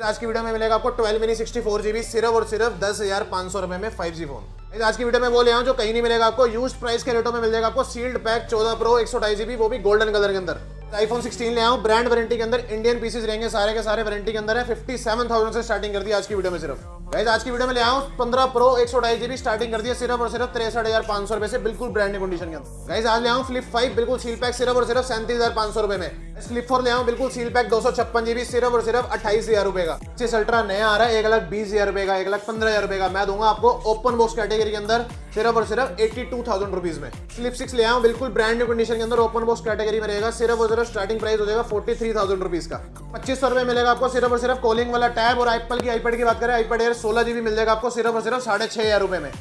आज की वीडियो में मिलेगा आपको 12 मिनी 64GB सिर्फ और सिर्फ 10,500 रुपए में 5G फोन। आज की वीडियो में बोले जो कहीं नहीं मिलेगा आपको, यूज प्राइस के रेटों में मिल जाएगा आपको सील्ड पैक 14 प्रो 128GB, वो भी गोल्डन कलर के अंदर। आईफोन 16 ले आऊं ब्रांड वारंटी के अंदर, इंडियन पीसेस रहेंगे सारे के सारे वारंटी के अंदर है। 57,000 से स्टार्टिंग कर दी आज की वीडियो में सिर्फ। गाइस आज की वीडियो में ले आऊं 15 प्रो 128GB, स्टार्टिंग कर दिया सिर्फ और सिर्फ 63,500 रुपए से, बिल्कुल ब्रांड न्यू कंडीशन के अंदर। गाइस आज ले आऊं फ्लिप 5 बिल्कुल सील पैक सिर्फ और सिर्फ 37,500 रुपए में। फ्लिप 4 ले आऊं बिल्कुल सील पैक 256GB सिर्फ और सिर्फ 28,000 रुपए का। इस अल्ट्रा नया आ रहा है 1,20,000 रुपए का, 1,15,000 रुपए का। मैं दूंगा आपको ओपन बॉक्स कैटेगरी के अंदर सिर्फ और सिर्फ 82,000 रुपीज में। फ्लिप 6 ले आऊं बिल्कुल ब्रांड न्यू कंडीशन के अंदर, ओपन बॉक्स कैटेगरी में रहेगा, सिर्फ और सिर्फ स्टार्टिंग प्राइस हो जाएगा 43,000 रुपीज का। 2500 रुपए मिलेगा आपको सिर्फ और सिर्फ कॉलिंग वाला टैब। और एप्पल की आईपैड की बात करें, आईपैड एयर 16GB मिल जाएगा आपको सिर्फ और सिर्फ 6,500 रुपए में।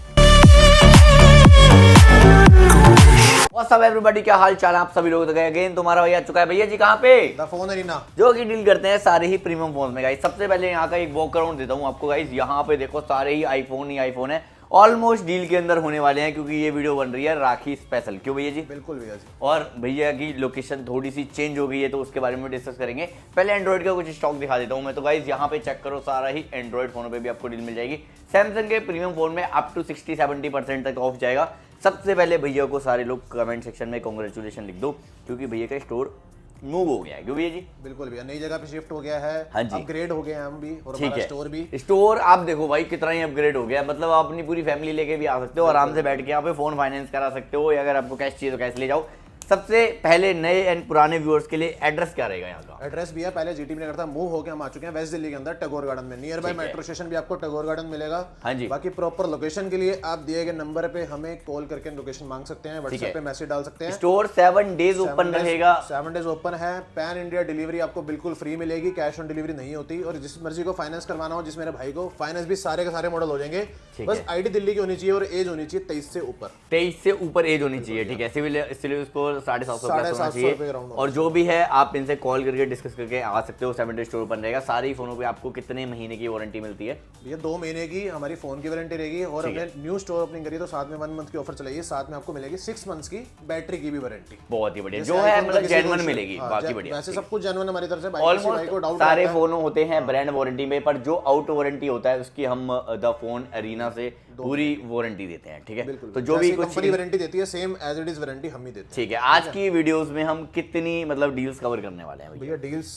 What's up everybody, क्या हाल चाल है आप सभी लोग। अगेन तुम्हारा भैया आ चुका है। भैया जी कहाँ पे? द फोन एरिना, जो कि डील करते हैं सारे ही प्रीमियम फोन में गाइस। सबसे पहले यहाँ का एक वॉक अराउंड देता हूँ आपको गाइस। यहाँ पे देखो सारे ही आईफोन ही आईफोन है, ऑलमोस्ट डील के अंदर होने वाले हैं, क्योंकि ये वीडियो बन रही है राखी स्पेशल। क्यों भैया जी? बिल्कुल भैया जी। और भैया की लोकेशन थोड़ी सी चेंज हो गई है, तो उसके बारे में डिस्कस करेंगे। पहले एंड्रॉइड का कुछ स्टॉक दिखा देता हूँ मैं। तो गाइस यहाँ पे चेक करो, सारा ही एंड्रॉइड फोनों पे भी आपको डील मिल जाएगी। सैमसंग के प्रीमियम फोन में अप टू 60-70% तक ऑफ जाएगा। सबसे पहले भैया को सारे लोग कमेंट सेक्शन में कांग्रेचुलेशन लिख दो, क्योंकि भैया का स्टोर मूव हो गया है। क्यों भैया जी? बिल्कुल भैया, नई जगह पे शिफ्ट हो गया है। हाँ जी, अपग्रेड हो गए हैं हम भी, और हमारा स्टोर भी। स्टोर आप देखो भाई कितना ही अपग्रेड हो गया है। मतलब आप अपनी पूरी फैमिली लेके भी आ सकते हो, आराम से बैठ के यहाँ पे फोन फाइनेंस करा सकते हो, या अगर आपको कैश चाहिए तो कैश ले जाओ। सबसे पहले नए एंड पुराने व्यूअर्स के लिए एड्रेस क्या रहेगा यहाँ का? एड्रेस भी है, पहले जीटी नगर था, मूव होकर हम आ चुके हैं वेस्ट दिल्ली के अंदर टैगोर गार्डन में। नियर बाय मेट्रो स्टेशन भी आपको टैगोर गार्डन मिलेगा। हाँ जी। बाकी प्रॉपर लोकेशन के लिए आप दिए गए नंबर पे हमें कॉल करके लोकेशन मांग सकते हैं, व्हाट्सएप पे मैसेज डाल सकते हैं। स्टोर 7 डेज ओपन रहेगा। 7 डेज ओपन है। पैन इंडिया डिलीवरी आपको बिल्कुल फ्री मिलेगी, कैश ऑन डिलीवरी नहीं होती। और जिस मर्जी को फाइनेंस करवाना हो, जिस मेरे भाई को, फाइनेंस भी सारे के सारे मॉडल हो जाएंगे। बस आईडी दिल्ली की होनी चाहिए और एज होनी चाहिए 23 से ऊपर। 23 से ऊपर एज होनी चाहिए, ठीक है। सिविल स्कोर 750 होना चाहिए। और जो भी है आप इनसे कॉल करके डिस्कस करके आ सकते हो। 7 डे स्टोर ओपन रहेगा। सारे ही फोनों पे आपको कितने महीने की वारंटी मिलती है? ये 2 महीने की हमारी फोन की वारंटी रहेगी। और हमने न्यू स्टोर ओपनिंग करी तो साथ में 1 मंथ की ऑफर चलेगी, साथ में आपको मिलेगी 6 मंथ्स की बैटरी की भी वारंटी। बहुत ही बढ़िया, जो है मतलब जेन्युइन मिलेगी। बाकी बढ़िया, वैसे सब कुछ जेन्युइन हमारी तरफ से। ऑलमोस्ट सारे फोन होते हैं ब्रांड वारंटी में, पर जो आउट वारंटी होता है उसकी हम द फोन एरिना से पूरी वारंटी देते हैं, ठीक है। तो जो भी कंपनी वारंटी देती है, same as it is warranty हम ही देते हैं, ठीक है। आज की वीडियोस में हम कितनी मतलब डील्स कवर करने वाले हैं भैया? डील्स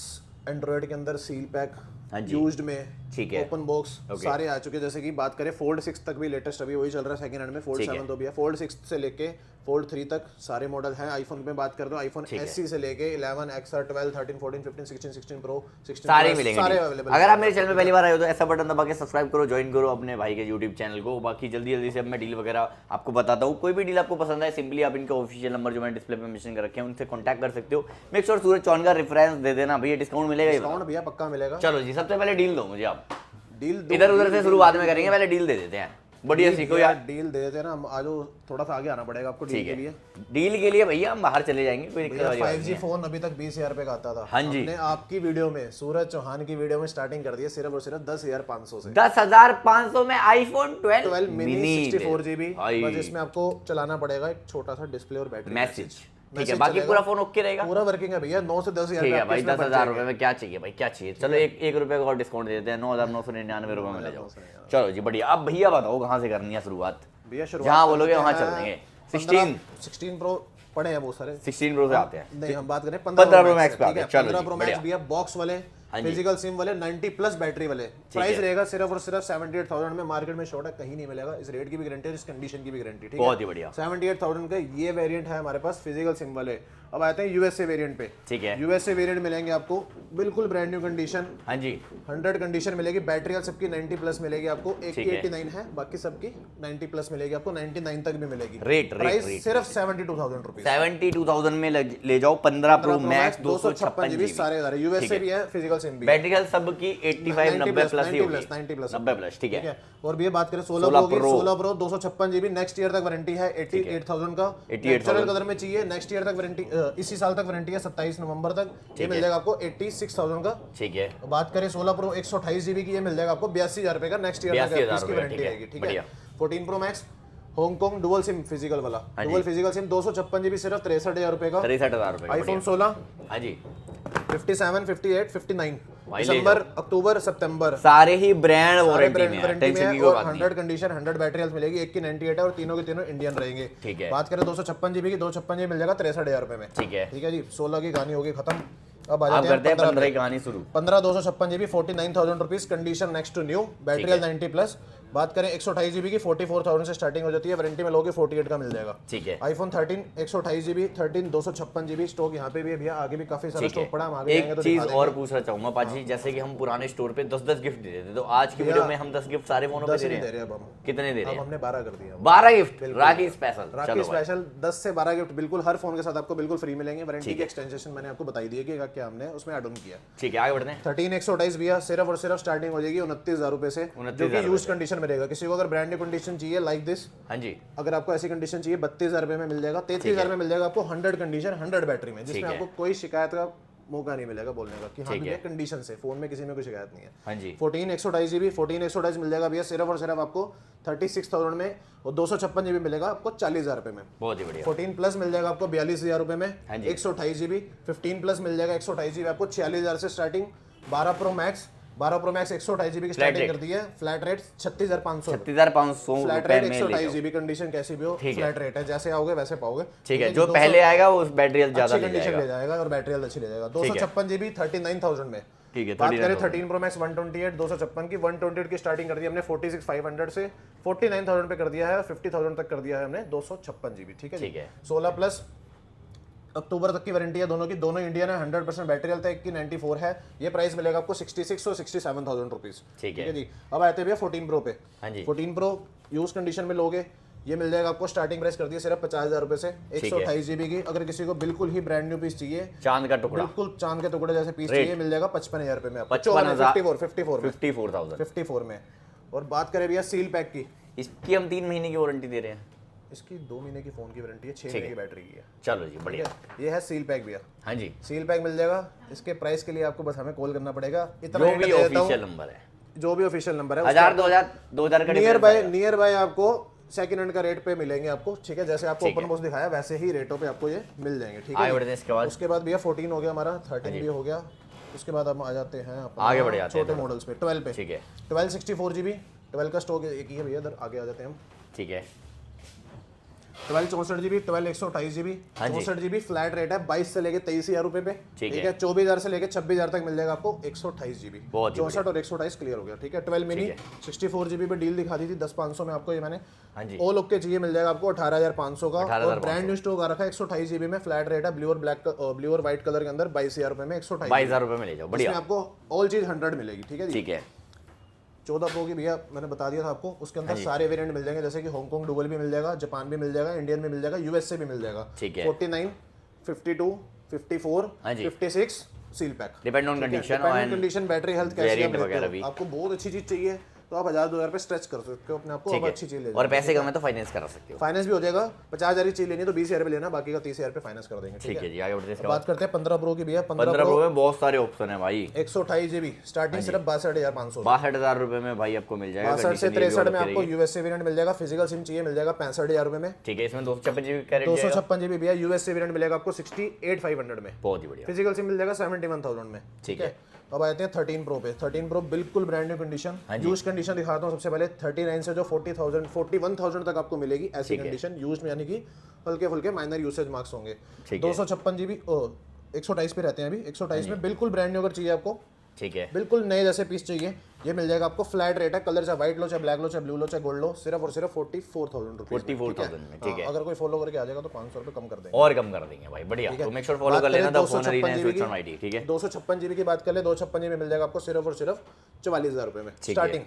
एंड्रॉइड के अंदर सील पैक, हाँ जी, यूज्ड में, ठीक है, ओपन बॉक्स सारे आ चुके हैं। जैसे कि बात करें फोल्ड 6 तक भी लेटेस्ट अभी वही चल रहा है सेकंड हैंड में। फोल्ड 7 तो भी है, फोल्ड 6 से लेके फोल्ड 3 तक सारे मॉडल हैं। आईफोन पे बात कर दो, आईफोन SE से लेके 11, XR, 12, 13, 14, 15, 16, 16 प्रो, 16 सारे मिलेंगे, सारे अवेलेबल। अगर आप मेरे चैनल में पहली बार आए हो तो ऐसा बटन दबा के सब्सक्राइब करो, ज्वाइन करो अपने भाई के यूट्यूब चैनल को। बाकी जल्दी जल्दी से अब मैं डील वगैरह आपको बताता हूँ। कोई भी डील आपको पसंद आए, सिंपली आप इनका ऑफिशियल नंबर जो मैंने डिस्प्ले पे मेंशन कर रखे हैं उनसे कॉन्टैक्ट कर सकते हो। मेक श्योर सूरज चौहान का रेफरेंस दे देना भैया, डिस्काउंट मिलेगा। डिस्काउंट भैया पक्का मिलेगा। चलो जी, सबसे पहले डील दो मुझे आप। डील इधर उधर से शुरुआत में करेंगे, पहले डील दे देते हैं। बढ़िया सीखो यार, डील दे देते हैं ना। हम आज थोड़ा सा आगे आना पड़ेगा आपको डील के लिए। डील के लिए भैया हम बाहर चले जाएंगे, कोई दिक्कत वाली बात नहीं 5G फोन अभी तक 20,000 रुपए का आता था। हाँ जी, हमने आपकी वीडियो में, सूरज चौहान की वीडियो में स्टार्टिंग कर दी है सिर्फ और सिर्फ 10,500 से। 10,500 में आईफोन 12 मिनी 64GB, बस इसमें आपको चलाना पड़ेगा एक छोटा सा डिस्प्ले और बैटरी मैसेज, ठीक है। बाकी पूरा फोन ओके रहेगा, पूरा वर्किंग है भैया। 9 से 10,000 ठीक है भाई। 10,000 रुपए में क्या चाहिए भाई, क्या चाहिए? चलो एक रुपए का और डिस्काउंट दे देते हैं, 9,999 रुपए में ले जाओ। चलो जी बढ़िया। अब भैया बताओ कहाँ से करनी है शुरुआत? भैया शुरुआत जहाँ बोलोगे वहाँ चल देंगे। 16 प्रो पड़े हैं बहुत सारे, 16 प्रो से आते हैं। नहीं हम बात करें 15 प्रो मैक्स पे आते हैं। 15 प्रो मैक्स भैया, बॉक्स वाले, फिजिकल सिम वाले, 90 प्लस बैटरी वाले। प्राइस रहेगा सिर्फ और सिर्फ 78,000 में। मार्केट में शॉर्ट है, कहीं नहीं मिलेगा। इस रेट की भी गारंटी है, इस कंडीशन की भी गारंटी, ठीक है। बहुत ही बढ़िया। 78,000 का ये वेरिएंट है हमारे पास फिजिकल सिम वाले। अब आते हैं यूएसए वेरिएंट पे, ठीक है। यूएसए वेरिएंट मिलेंगे आपको बिल्कुल ब्रांड न्यू कंडीशन। हाँ जी, 100 कंडीशन मिलेगी। बैटरी वाली सबकी 90 प्लस मिलेगी आपको। एक की 89 है, बाकी सबकी 90 प्लस मिलेगी आपको, 99 तक भी मिलेगी। रेट प्राइस सिर्फ 72,000 रुपीज। 72,000 में ले जाओ। 15 प्रो मैक्स 256GB सारे यूएसए भी है, फिजिकल सिम भी। बैटरी हेल्थ सब की 85 90 प्लस ही होगी, 90 प्लस 90 प्लस, ठीक है। और भी बात करें 16 प्रो 256GB, नेक्स्ट ईयर तक वारंटी है। 88,000 का, 88,000 कलर में चाहिए, नेक्स्ट ईयर तक वारंटी, इसी साल तक वारंटी है, 27 नवंबर तक। ये मिल जाएगा आपको 86,000 का, ठीक है। बात करें 16 प्रो 128GB की, ये मिल जाएगा आपको 82,000 रुपए का, नेक्स्ट ईयर तक इसकी वारंटी रहेगी, ठीक है। 14 pro max Hong Kong dual SIM physical वाला, डुअल फिजिकल सिम 256GB सिर्फ 63,000 रुपए का। 63,000 रुपए का। आईफोन 16, हाँ जी, 57, 58, 59 भाई ले दिसंबर, अक्टूबर, सितंबर सारे ही ब्रांड वारंटी में है, वारंटी टेंशन की में, कोई और बात नहीं। 100 कंडीशन 100 बैटरी हेल्थ मिलेगी। एक की 98 है और तीनों के तीनों इंडियन रहेंगे। ठीक है। बात करें 256 जीबी की, 256 जीबी मिल जाएगा 63,000 रुपए में। ठीक है। ठीक है जी, 16 की कहानी होगी खत्म। अब आ आप जाते करते हैं हैं 15 की कहानी शुरू। 15 256 GB 49,000 rupees, condition next to new, battery health 90 plus. बात करें 128 जीबी की 44,000 से स्टार्टिंग हो जाती है, वारंटी में लोगे 48 का मिल जाएगा। ठीक है। आईफोन 13 128 जीबी 13 256 जीबी स्टॉक यहाँ पे भी है भैया, आगे भी काफी सारा ठीक स्टॉक है। पड़ा, हम आगे एक जाएंगे तो चीज दिखा देंगे। और पूछना चाहूंगा पाजी, जैसे कि हम पुराने स्टोर पे 10-10 गिफ्ट देते थे, तो आज की वीडियो में हम 10 गिफ्ट सारे फोनों पे 10 दे नहीं रहे दे रहे हैं। अब हम, कितने दे रहे अब हैं? हमने 12 कर दिया। 12 गिफ्ट राखी स्पेशल। राखी चलो भाई। स्पेशल 10 से 12 गिफ्ट बिल्कुल हर फोन के साथ आपको बिल्कुल फ्री मिलेंगे। वारंटी की एक्सटेंशन मैंने आपको बताई दी है कि क्या हमने उसमें ऐड ऑन किया। ठीक है, आगे बढ़ते हैं। 13 128 भैया सिर्फ और सिर्फ स्टार्टिंग हो जाएगी 29,000 रुपए से, जो कि यूज कंडीशन में रहेगा। किसी को अगर ब्रांड न्यू कंडीशन चाहिए लाइक दिस, हाँ जी, अगर आपको ऐसी कंडीशन चाहिए 32,000 रुपए में मिल जाएगा। 33,000 में मिल जाएगा आपको 100 कंडीशन 100 बैटरी में, जिसमें आपको कोई शिकायत का मौका नहीं मिलेगा बोलने का कि हाँ भैया कंडीशन से, फोन में किसी में कोई शिकायत नहीं है। हाँ जी। 14 128 जीबी 14 128 मिल जाएगा भैया सिर्फ और सिर्फ आपको 36,000 में, और 256 जीबी मिलेगा आपको 40,000 रुपए में। बहुत ही बढ़िया। 14 प्लस मिल जाएगा आपको 42,000 रुपए में, हाँ जी। 128 जीबी। 15 प्लस मिल जाएगा 128 जीबी आपको 46,000 से स्टार्टिंग। 12 प्रो मैक्स 128 जीबी की स्टार्टिंग कर दी है। फ्लैट रेट 36,500, 36,500 फ्लैट रुपए रेट में ले 128 जाओ। जीबी, कंडीशन कैसी भी हो फ्लैट रेट है, जैसे आओगे वैसे पाओगे। ठीक है, जो पहले आएगा वो बैटरी ज्यादा अच्छी ले कंडीशन जाएगा। ले जाएगा और बैटरी अच्छी ले जाएगा। 256 जीबी 39,000 में। ठीक है, बात करें 13 प्रो मैक्स 128 256 की, 128 की स्टार्टिंग कर दी हमने 46,500 से, 49,000 पे कर दिया है, 50,000 तक कर दिया है हमने 256 जीबी। ठीक है जी। ठीक है। 16 प्लस अक्टूबर तक की वारंटी है दोनों की, दोनों इंडियन है, 100% बैटरी हेल्थ है। एक की 94 है। ये प्राइस मिलेगा आपको 66 और 67,000 रुपीज। ठीक है जी। अब आते हैं भैया 14 प्रो पे। हाँ जी। 14 प्रो यूज कंडीशन में लोगे, ये मिल जाएगा आपको स्टार्टिंग प्राइस कर दी है सिर्फ 50,000 रुपए से, 128 जीबी की। अगर किसी को बिल्कुल ही ब्रांड न्यू पीस चाहिए, चांद का टुकड़ा, बिल्कुल चांद के टुकड़े जैसे पीस चाहिए, मिल जाएगा 55,000 रुपए में आपको। 54,000 54 में। और बात करें भैया सील पैक की, इसकी हम 3 महीने की वारंटी दे रहे हैं। इसकी 2 महीने की फोन की वारंटी है, 6 महीने की बैटरी की है। चलो जी, बढ़िया। ये है सील पैक भैया। हाँ जी, सील पैक मिल जाएगा। इसके प्राइस के लिए आपको बस हमें कॉल करना पड़ेगा। इतना जो हिंट भी दे देता हूं, ऑफिशियल नंबर है, जो भी ऑफिशियल नंबर है 1000 2000 का नियर बाय आपको सेकंड हैंड का रेट पे मिलेंगे आपको। ठीक है, जैसे आपको ओपन बॉक्स दिखाया वैसे ही रेटों पे आपको ये मिल जाएंगे। ठीक आगे है। बढ़ते हैं इसके बाद। उसके बाद भैया 14 हो गया हमारा, 13 भी हो गया। उसके बाद हम आ जाते हैं आगे बढ़ जाते हैं छोटे मॉडल्स पे, 12 पे। ठीक है। 12 64 जीबी, 12 का स्टॉक एक ही है भैया। इधर आगे आ जाते हैं हम। ठीक है। 12 64 जीबी, 12 128 जीबी, हाँ जी। 64 जीबी फ्लैट रेट है 22 से लेके 23,000 रुपए पे। ठीक है। 24,000 से लेके 26,000 तक मिल जाएगा आपको 128 जीबी। बहुत ही 64 और 128 क्लियर हो गया। ठीक है। 12 मिनी 64 जीबी पे डील दिखा दी थी 10,500 में आपको, ये मैंने हाँ जी, ओ लोग के चाहिए मिल जाएगा आपको 18,500 का। 18,500 और ब्रांड न्यू स्टॉक आ रखा है 128 जीबी में, फ्लैट रेट है ब्लू और ब्लैक, ब्लू और व्हाइट कलर के अंदर 22,000 रुपए में 128 22,000 रुपए में ले जाओ। इसमें बढ़िया। आपको ऑल चीज 100 मिलेगी। ठीक है जी। ठीक है। 14 प्रो की भैया मैंने बता दिया था आपको, उसके अंदर सारे वेरिएंट मिल जाएंगे, जैसे कि हांगकांग डुअल भी मिल जाएगा, जापान भी मिल जाएगा, इंडियन भी मिल जाएगा, यूएसए भी मिल जाएगा। ठीक है। 49 52 54 हाँ जी। 56 seal pack, depend on condition और कंडीशन, बैटरी हेल्थ कैसी वेरिएंट है वगैरह भी। आपको बहुत अच्छी चीज चाहिए तो आप 1,000-2,000 पे स्ट्रेच कर सकते हो अपने आप को, ठीक अब है। अच्छी चीज ले और पैसे कम है तो फाइनेंस करा सकते हो। फाइनेंस भी हो जाएगा। 50,000 की चीज लेनी है तो 20,000 पे लेना, बाकी का 30,000 पे फाइनेंस कर देंगे। ठीक है जी, आगे बढ़ते हैं इसके बात बाद। करते हैं 15 प्रो की भैया। 15 प्रो में बहुत सारे ऑप्शन है भाई। 128 जीबी स्टार्टिंग सिर्फ 62,500, 62,000 रुपए में भाई आपको मिल जाएगा। 62 से condition ये भी 63 में और आपको रहेगी। यूएसए वेरिएंट मिल जाएगा। फिजिकल सिम चाहिए मिल जाएगा 65,000 रुपए में। ठीक है, इसमें 256 जीबी का रेट जाएगा। 256 जीबी भैया यूएसए वेरिएंट मिलेगा आपको 68,500 में। बहुत ही बढ़िया। फिजिकल सिम मिल जाएगा 71,000 में। ठीक है। अब आते हैं 13 प्रो पे। 13 प्रो बिल्कुल brand new condition, use condition दिखाता हूँ सबसे पहले। 39 से जो 40,000 41,000 तक आपको मिलेगी ऐसी कंडीशन यूज में, यानी कि हल्के फुल्के माइनर यूसेज मार्क्स होंगे। 256 जीबी 128 पे रहते हैं अभी। 128 में बिल्कुल ब्रांड न्यू अगर चाहिए आपको, ठीक है, बिल्कुल नए जैसे पीस चाहिए, ये मिल जाएगा आपको। फ्लैट रेट है, कलर चाहे व्हाइट लो चाहे ब्लैक लो चाहे ब्लू लो चाहे गोल्ड लो, सिर्फ और सिर्फ 44,000 रुपीज 44,000 में। ठीक है, अगर कोई फॉलो करके आ जाएगा तो 500 रुपए कम कर देंगे और कम कर देंगे भाई। बढ़िया, तो मेक श्योर फॉलो कर लेना the phone arena switch on ID. ठीक है। 256 जीबी की बात कर ले, 256 जीबी मिल जाएगा आपको सिर्फ और सिर्फ 44,000 रुपए में स्टार्टिंग।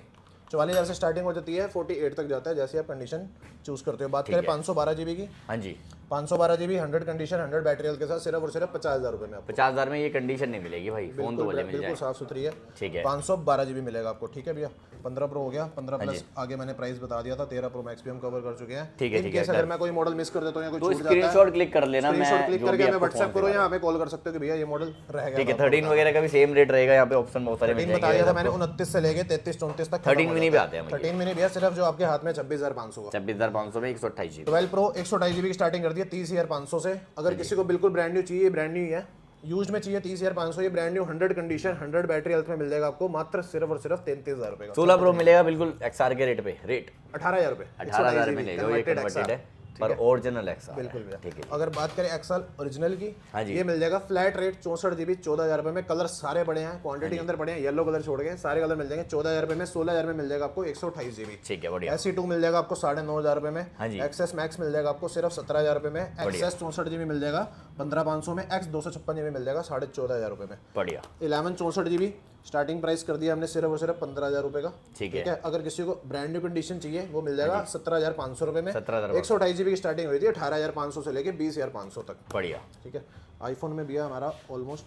44,000 से स्टार्टिंग हो जाती है, 48 तक जाता है जैसे आप कंडीशन चूज करते हो। बात करें 512 जीबी की, हाँ जी, 512 जीबी 100 कंडीशन 100 बैटरी हेल्थ के साथ सिर्फ और सिर्फ 50,000 रुपए में आपको। 50,000 में ये कंडीशन नहीं मिलेगी भाई, फोन तो बोले मिल बिल्कुल जाए। साफ सुथरी है। ठीक है। 512 जीबी मिलेगा आपको। ठीक है भैया। 15 प्रो हो गया। 15 प्लस आगे मैंने प्राइस बता दिया था। 13 प्रो मैक्स भी हम कवर कर चुके हैं। ठीक है, इन ठीक है, केस अगर मैं कोई मॉडल मिस कर देता हूं या कोई तो छूट जाता है, स्क्रीनशॉट क्लिक कर लेना, मैं स्क्रीनशॉट क्लिक जो करके भी हमें आपको व्हाट्सएप फोन करो या हमें कॉल कर सकते हो कि भैया ये मॉडल रहेगा। ठीक है। 13 वगैरह का भी सेम रेट रहेगा, यहाँ पे ऑप्शन बहुत सारे मिल बता दिया था जाएंगे। मैंने 29 से लेके 33 34 तक। 13 मिनी भी आते हैं 13 मिनी भैया सिर्फ जो आपके हाथ में 26,500 का। 26,500 में 128 जीबी। 12 प्रो 128 जीबी की स्टार्टिंग कर दी है 30,500 से। अगर किसी को बिल्कुल ब्रांड न्यू चाहिए, ब्रांड न्यू ही है, यूज में चाहिए 30,500, ये brand new 100 condition 100 battery health में मिल जाएगा आपको मात्र सिर्फ और सिर्फ 33,000 रुपए का। 16 प्रो मिलेगा बिल्कुल XR के रेट पे, रेट 18,000 रुपए, 18,000 में ले लो, ये कन्वर्टेड है पर ओरिजिनल XR बिल्कुल भैया। ठीक है। अगर बात करें एक्सल ओरिजिनल की, हाँ जी। ये मिल जाएगा फ्लैट रेट 64 GB 14,000 रुपए में। कलर सारे बड़े हैं, क्वांटिटी के अंदर बड़े हैं, येलो कलर छोड़ के सारे कलर मिल जाएंगे 14,000 रुपए में। 16,000 में मिल जाएगा आपको 128 GB। ठीक है, बढ़िया। SE2 मिल जाएगा आपको 9,500 रुपए में। हाँ जी। एक्सेस मैक्स मिल जाएगा आपको सिर्फ 17,000 रुपए में। एक्सेस 64 GB मिल जाएगा 15,500 में। X 256 GB मिल जाएगा 14,500 रुपए में। बढ़िया। 11 64 GB स्टार्टिंग प्राइस कर दिया हमने सिर्फ और सिर्फ 15,000 रुपए का। ठीक है। अगर किसी को ब्रांड न्यू कंडीशन चाहिए वो मिल जाएगा 17,500 रुपए में। 17,500 128 GB की स्टार्टिंग हुई थी 18,500 से लेके 20,500 तक। बढ़िया। ठीक है। आईफोन में भी है हमारा ऑलमोस्ट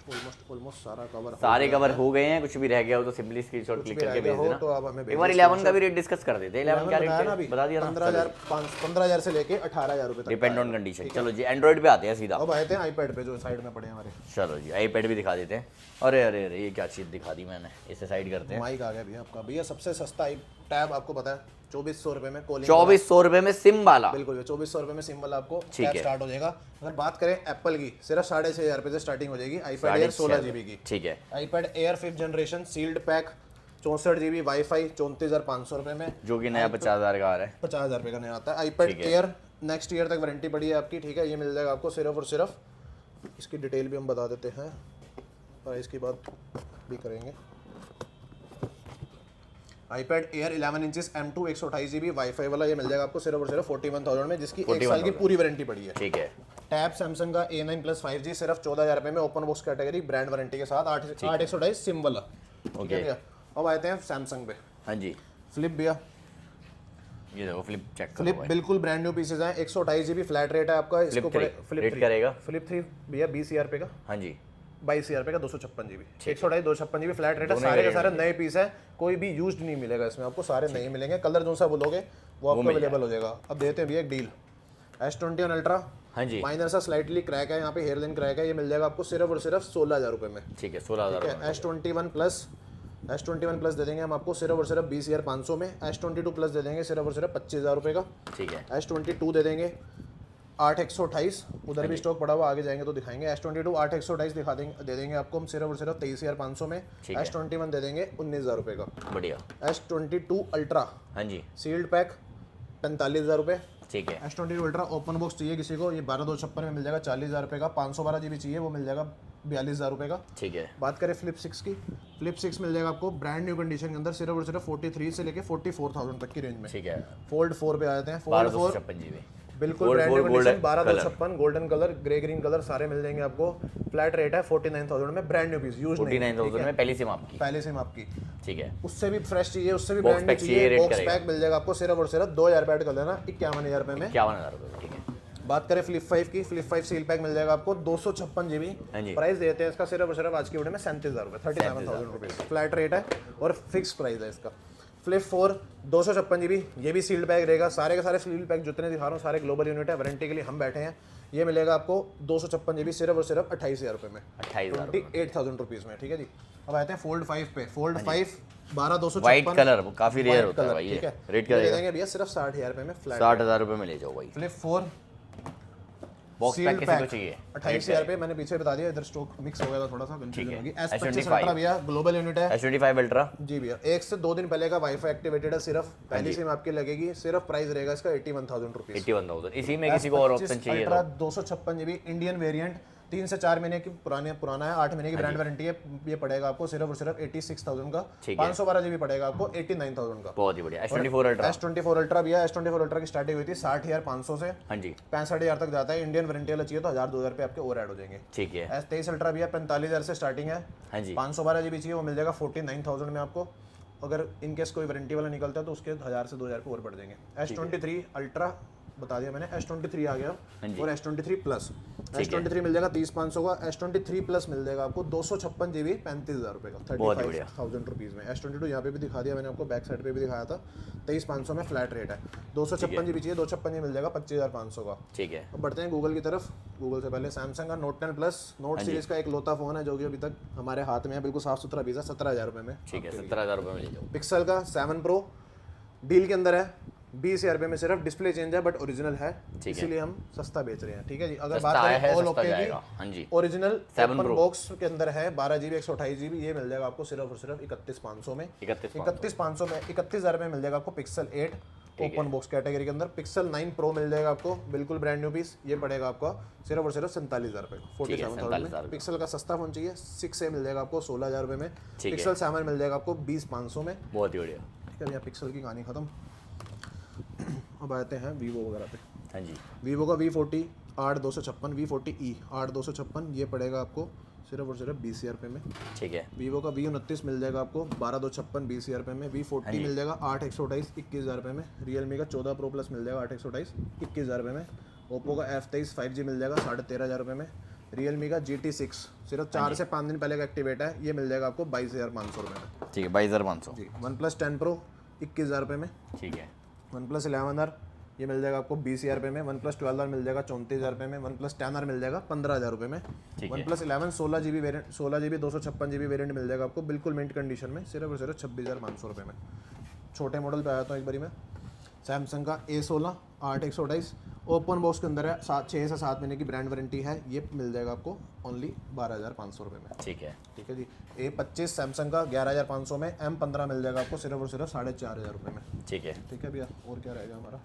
सारा कवर सारे कवर हो गए हैं, कुछ भी रह गया हो तो सिंपली स्क्रीनशॉट क्लिक करके भेज देना। तो आप हमें एक बार 11 का भी रेट डिस्कस कर देते हैं। 11 क्या रेट है बता दिया ना, 15,000 से लेके 18,000 रुपए तक। Depend on condition. चलो जी एंड्रॉइड पे आते हैं सीधा। अब आए थे आईपैड पे जो साइड में पड़े हैं हमारे। चलो जी आईपैड भी दिखा देते हैं। अरे अरे अरे ये क्या चीज़ दिखा दी मैंने, इसे साइड करते हैं। माइक आ गया भैया आपका। भैया सबसे सस्ता टैब आपको पता है 2400 रुपए में कॉलिंग। 2400 रुपए में सिम वाला। बिल्कुल 2400 रुपए में सिम वाला आपको ठीक टैब है। स्टार्ट हो जाएगा। अगर बात करें एप्पल की सिर्फ 6,500 रुपए से स्टार्टिंग हो जाएगी आईपैड एयर 16 GB की। ठीक है। IPad Air 5th generation sealed pack 64 GB wifi 34,500 रुपए में, जो कि नया 50,000 का आ रहा है। 50,000 रुपए का नया आता है। आईपैड एयर नेक्स्ट ईयर तक वारंटी पड़ी है आपकी। ठीक है। ये मिल जाएगा आपको सिर्फ और सिर्फ, इसकी डिटेल भी हम बता देते हैं, प्राइस की बात भी करेंगे। IPad air 11 inches M2 128 GB wifi वाला ये मिल जाएगा आपको सिर्फ और सिर्फ 41,000 में, जिसकी 1 साल की पूरी वारंटी पड़ी है। ठीक है। टैब सैमसंग का A9 Plus 5G सिर्फ 14,000 रुपए में open box category brand warranty के साथ 8/128 सिम वाला। ठीक है भैया। अब आते हैं सैमसंग पे। हाँ जी। फ्लिप भैया, ये देखो फ्लिप चेक करो फ्लिप भाई। बिल्कुल ब्रांड न्यू पीसेज हैं। 128 GB फ्लैट रेट है आपका। इसको रेट करेगा फ्लिप 3 भैया 20,000 रुपए का। हाँ जी। 22,000 रुपए का 256 GB। 128 256 GB फ्लैट रेट है। सारे के सारे नए पीस है, कोई भी यूज्ड नहीं मिलेगा इसमें आपको, सारे नए मिलेंगे। कलर जो सा बोलोगे वो आपको अवेलेबल हो जाएगा। अब देते हैं भैया एक डील। S21 अल्ट्रा, हाँ जी। माइनर सा स्लाइटली क्रैक है यहाँ पे, हेयरलाइन क्रैक है, ये मिल जाएगा आपको सिर्फ और सिर्फ 16,000 रुपए में। ठीक है 16,000। S21 प्लस दे देंगे हम आपको सिर्फ और सिर्फ 20,500 में। S22 प्लस दे देंगे सिर्फ और सिर्फ 25,000 रुपए का। ठीक है। S22 दे देंगे 8,128, उधर भी स्टॉक पड़ा हुआ, आगे जाएंगे तो दिखाएंगे। S22 8,128 दिखा देंगे, दे देंगे आपको हम सिर्फ और सिर्फ 23,500 में। S21 दे देंगे 19,000 रुपए का। बढ़िया। S22 अल्ट्रा हाँ जी। सील्ड पैक 45,000 रुपए। ठीक है। S22 अल्ट्रा ओपन बॉक्स चाहिए किसी को, ये 12,256 में मिल जाएगा 40,000 रुपए का। 512 GB चाहिए वो मिल जाएगा 42,000 रुपए का। ठीक है। बात करें फ्लिप 6 की, फ्लिप 6 मिल जाएगा आपको ब्रांड न्यू कंडीशन के अंदर सिर्फ और सिर्फ 43 से लेके 44,000 तक की रेंज में। ठीक है। फोल्ड 4 पे आ जाते हैं। फोल्ड 4 1256 GB बिल्कुल brand new condition 12,256 golden colour, grey green colour सारे मिल जाएंगे आपको। फ्लैट रेट है 49,000 में, ब्रांड न्यू पीस यूज 49,000 में पहली सिम आपकी। पहले सिम आपकी। ठीक है। उससे भी फ्रेश चाहिए, उससे भी Box ब्रांड न्यू pack चाहिए, चाहिए, रेट बॉक्स करेगा। पैक मिल जाएगा आपको सिर्फ और सिर्फ 2,000 पैड कर लेना 51,000 रुपए में। 51,000 रुपये। ठीक है। बात करें फ्लिप 5 की, फ्लिप 5 सील पैक मिल जाएगा आपको 256 GB। हाँ जी। प्राइस देते हैं इसका सिर्फ और सिर्फ आज की वीडियो में 37,000 रुपये, 37,000 रुपये फ्लैट रेट है और फिक्स प्राइस है इसका। फ्लिप 4 256 GB, ये भी सील्ड पैक रहेगा। सारे के सारे सील्ड पैक जितने दिखा रहा हूँ सारे ग्लोबल यूनिट है, वारंटी के लिए हम बैठे हैं। ये मिलेगा आपको 256 GB सिर्फ और सिर्फ 28,000 रुपये में, 28,000 रुपीज़ में। ठीक है जी। अब आते हैं फोल्ड 5 पे। फोल्ड 5 12,256 व्हाइट कलर काफी रेयर होता है भाई ये। ठीक है। रेट क्या दे रहेगा? देंगे भैया सिर्फ 60,000 रुपये में फ्लैट। 60,000 रुपये में ले जाओ भाई। फ्लिप 4 बॉक्स पैक किसी को चाहिए 28,000 रुपये मैंने पीछे बता दिया, इधर स्टॉक मिक्स हो गया था थोड़ा सा, कंफ्यूजन होगी। S25 S25 अल्ट्रा भैया ग्लोबल यूनिट है। S25 ultra. जी भैया 1 से 2 दिन पहले का वाईफाई एक्टिवेटेड है, सिर्फ पहली सिम आपकी लगेगी। सिर्फ प्राइस रहेगा इसका 81,000 रुपीज। 81,000। इसी में किसी को और ऑप्शन चाहिए अल्ट्रा 256 GB इंडियन वेरिएंट 3 से 4 महीने की पुराना है, 8 महीने की ब्रांड वारंटी है। ये पड़ेगा आपको सिर्फ और सिर्फ 86,000 का। 512 GB पड़ेगा आपको 89,000 का। बहुत ही बढ़िया। S24 ultra. S24 अल्ट्रा भैया S24 अल्ट्रा की स्टार्टिंग हुई थी 60,500 से। हाँ जी। 65,000 तक जाता है। इंडियन वारंटी वाला चाहिए तो 1,000-2,000 रुपये आपके और ऐड हो जाएंगे। ठीक है। S23 अल्ट्रा भैया 45,000 से स्टार्टिंग है। हाँ जी। 512 GB चाहिए वो मिल जाएगा 49,000 में आपको। अगर इनकेस कोई वारंटी वाला निकलता है तो उसके 1,000 से 2,000 रुपये और बढ़ जाएंगे। S23 अल्ट्रा बता दिया मैंने, S23 आ गया और S23 प्लस। S23 मिल जाएगा 30,500 का। S23 प्लस मिल जाएगा आपको 256 GB 35,000 रुपये का, 35,000 रुपीज़ में। S22 यहाँ पे भी दिखा दिया मैंने आपको, बैक साइड पे भी दिखाया था। 23,500 में फ्लैट रेट है। 256 GB चाहिए, 256 मिल जाएगा 25,500 का। ठीक है। अब बढ़ते हैं गूगल की तरफ। गूगल से पहले सैमसंग का नोट 10 प्लस नोट सीरीज का एक लोता फोन है जो कि अभी तक हमारे हाथ में है, बिल्कुल साफ सुथरा पीस है, 17,000 रुपये में। ठीक है। 17,000 रुपये में ले जाओ। पिक्सल का 7 प्रो डील के अंदर है, 20,000 रुपये में सिर्फ डिस्प्ले चेंज है बट ओरिजिनल है, ठीक है। इसीलिए हम सस्ता बेच रहे हैं, ठीक है जी। अगर सस्ता बात आया है, करें ऑल सस्ता ओके जाएगा। हाँ जी। की ओरिजिनल 7 ओपन Pro बॉक्स के अंदर है 12 GB 128 GB, ये मिल जाएगा आपको सिर्फ और सिर्फ 31,500 में। 31,500 में 31,000 में मिल जाएगा आपको पिक्सल 8 ओपन बॉक्स कैटेगरी के अंदर। पिक्सल 9 प्रो मिल जाएगा आपको बिल्कुल ब्रांड न्यू पीस, ये पड़ेगा आपको सिर्फ और सिर्फ 47,000 रुपये, 47,000 में। पिक्सल का सस्ता फोन चाहिए 6 मिल जाएगा आपको 16,000 रुपये में। पिक्सल 7 मिल जाएगा आपको 20,500 में। बहुत ही बढ़िया। ठीक है भैया, पिक्सल की कहानी खत्म। अब आते हैं वीवो वगैरह पे। हाँ जी। वीवो का V40 8256 V40e 8256 ये पड़ेगा आपको सिर्फ और सिर्फ 20,000 रुपये में। ठीक है। वीवो का V29 मिल जाएगा आपको 12,256 20,000 रुपये में। V40 मिल जाएगा 8,128 21,000 रुपये में। रियलमी का 14 Pro Plus मिल जाएगा 8,128 21,000 रुपये में। ओप्पो का F23 5G मिल जाएगा 13,500 रुपये में। रियलमी का GT6 सिर्फ 4 से 5 दिन पहले का एक्टिवेट है, ये मिल जाएगा आपको 22,500 रुपये में। ठीक है, 22,500 जी। OnePlus 10 Pro 21,000 रुपये में। ठीक है। OnePlus 11R ये मिल जाएगा आपको 20,000 रुपये में। OnePlus 12R मिल जाएगा 34,000 रुपये में। OnePlus 10R मिल जाएगा 15,000 रुपये में। OnePlus 11 16GB variant 16GB 256GB variant मिल जाएगा आपको बिल्कुल मिंट कंडीशन में सिर्फ और सिर्फ 26,500 रुपये में। छोटे मॉडल पे आया था एक बारी में, सैमसंग का A16 8,128 ओपन बॉक्स के अंदर है, 6 से 7 महीने की ब्रांड वारंटी है, ये मिल जाएगा आपको ओनली 12,500 रुपये में। ठीक है। ठीक है जी। A25 सैमसंग का 11,500 में। M15 मिल जाएगा आपको सिर्फ और सिर्फ 4,500 रुपये में। ठीक है। ठीक है भैया, और क्या रहेगा हमारा,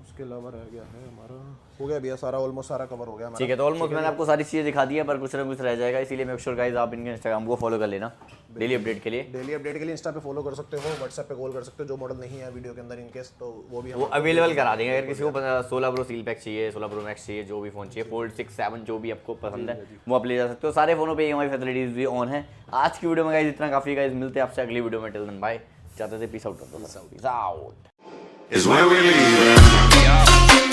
उसके अलावा रह गया है हमारा, हो गया भैया सारा, ऑलमोस्ट सारा कवर हो गया हमारा। ठीक है, तो ऑलमोस्ट मैंने आपको सारी चीज़ें दिखा दी है, पर कुछ ना कुछ रह जाएगा, इसीलिए मेक श्योर गाइस आप इनके इंस्टाग्राम को फॉलो कर लेना डेली अपडेट के लिए। डेली अपडेट के लिए इंस्टा पे फॉलो कर सकते हो, व्हाट्सएप पे कॉल कर सकते हो, जो मॉडल नहीं है वीडियो के अंदर इनकेस तो वो भी वो अवेलेबल करा देंगे। अगर किसी को 16 Pro सील पैक चाहिए, 16 Pro Max चाहिए, जो भी फोन चाहिए, Fold 6 7 जो भी आपको पसंद है वो आप ले जा सकते हो। सारे फोनों पे EMI फैसिलिटीज भी ऑन है। आज की वीडियो में गाइस इतना काफी गाइस, मिलते हैं आपसे अगली वीडियो में। टिल देन बाय, चाहते थे peace out. is where we leave.